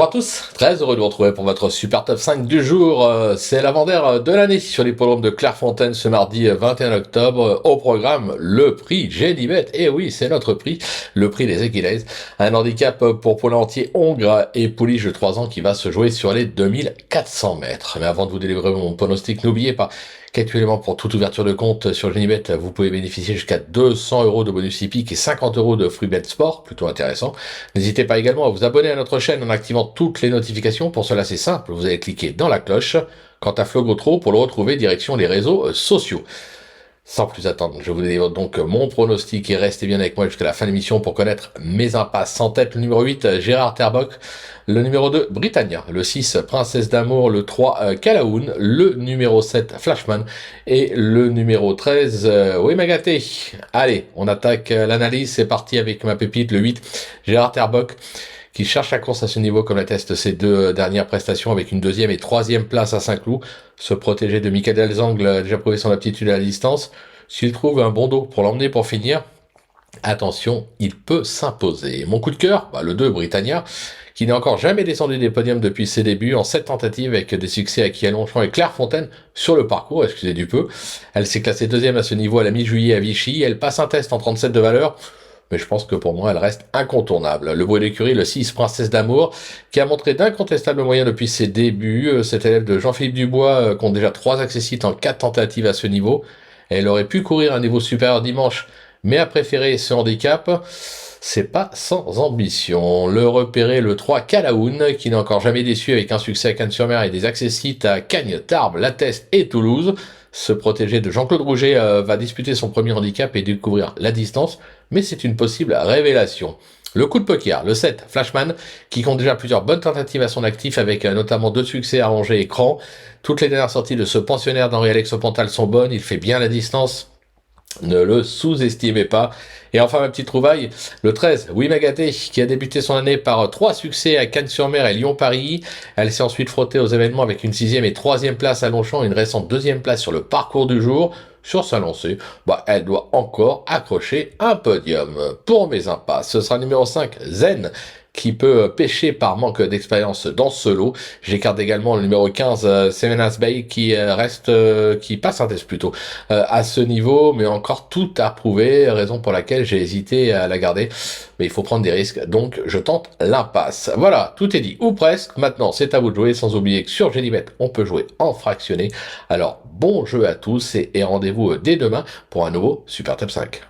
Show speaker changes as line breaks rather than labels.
Bonjour à tous, très heureux de vous retrouver pour votre super top 5 du jour. C'est l'avant-dernière de l'année sur l'hippodrome de Clairefontaine ce mardi 21 octobre. Au programme, le prix Genibet. Et oui, c'est notre prix, le prix des Equidays. Un handicap pour Paul Entier, Hongre et Pouliche de 3 ans qui va se jouer sur les 2400 mètres. Mais avant de vous délivrer mon pronostic, n'oubliez pas qu'actuellement pour toute ouverture de compte sur Genibet, vous pouvez bénéficier jusqu'à 200 € de bonus hippique et 50 € de free bet sport, plutôt intéressant. N'hésitez pas également à vous abonner à notre chaîne en activant toutes les notifications. Pour cela, c'est simple, vous allez cliquer dans la cloche. Quant à Flo Gautreau, pour le retrouver, direction les réseaux sociaux. Sans plus attendre, je vous délivre donc mon pronostic et restez bien avec moi jusqu'à la fin de l'émission pour connaître mes impasses. En tête, le numéro 8, Gérard Terbock, le numéro 2, Britannia, le 6, Princesse d'Amour, le 3, Calaoun, le numéro 7, Flashman et le numéro 13, Wemagaté. Allez, on attaque l'analyse, c'est parti avec ma pépite, le 8, Gérard Terbock, qui cherche la course à ce niveau comme l'attestent ses deux dernières prestations avec une deuxième et troisième place à Saint-Cloud. Se protéger de Michael Delzangle a déjà prouvé son aptitude à la distance. S'il trouve un bon dos pour l'emmener pour finir, attention, il peut s'imposer. Mon coup de cœur, le 2, Britannia, qui n'a encore jamais descendu des podiums depuis ses débuts, en 7 tentatives avec des succès acquis à Longchamp et Clairefontaine sur le parcours, excusez du peu. Elle s'est classée deuxième à ce niveau à la mi-juillet à Vichy. Elle passe un test en 37 de valeur. Mais je pense que pour moi, elle reste incontournable. Le bruit d'écurie, le 6, Princesse d'Amour, qui a montré d'incontestables moyens depuis ses débuts. Cet élève de Jean-Philippe Dubois compte déjà 3 accessites en 4 tentatives à ce niveau. Elle aurait pu courir un niveau supérieur dimanche, mais a préféré ce handicap. C'est pas sans ambition. Le repéré, le 3, Calaoun, qui n'a encore jamais déçu avec un succès à Cannes-sur-Mer et des accessites à Cagnes, Tarbes, La Teste et Toulouse. Se protéger de Jean-Claude Rouget va disputer son premier handicap et découvrir la distance, mais c'est une possible révélation. Le coup de poker, le 7, Flashman, qui compte déjà plusieurs bonnes tentatives à son actif avec notamment 2 succès à Angers et Cran. Toutes les dernières sorties de ce pensionnaire d'Henri-Alex Pantal sont bonnes, il fait bien la distance. Ne le sous-estimez pas. Et enfin, ma petite trouvaille, le 13, Wimagaté, qui a débuté son année par 3 succès à Cannes-sur-Mer et Lyon-Paris. Elle s'est ensuite frottée aux événements avec une 6e et 3e place à Longchamp et une récente 2e place sur le parcours du jour. Sur sa lancée, elle doit encore accrocher un podium. Pour mes impasses, ce sera numéro 5, Zen, qui peut pêcher par manque d'expérience dans ce lot. J'écarte également le numéro 15, Semenas Bay, qui qui passe un test plutôt à ce niveau, mais encore tout à prouver, raison pour laquelle j'ai hésité à la garder. Mais il faut prendre des risques, donc je tente l'impasse. Voilà, tout est dit, ou presque. Maintenant, c'est à vous de jouer, sans oublier que sur Genibet, on peut jouer en fractionné. Alors, bon jeu à tous et rendez-vous dès demain pour un nouveau Super Top 5.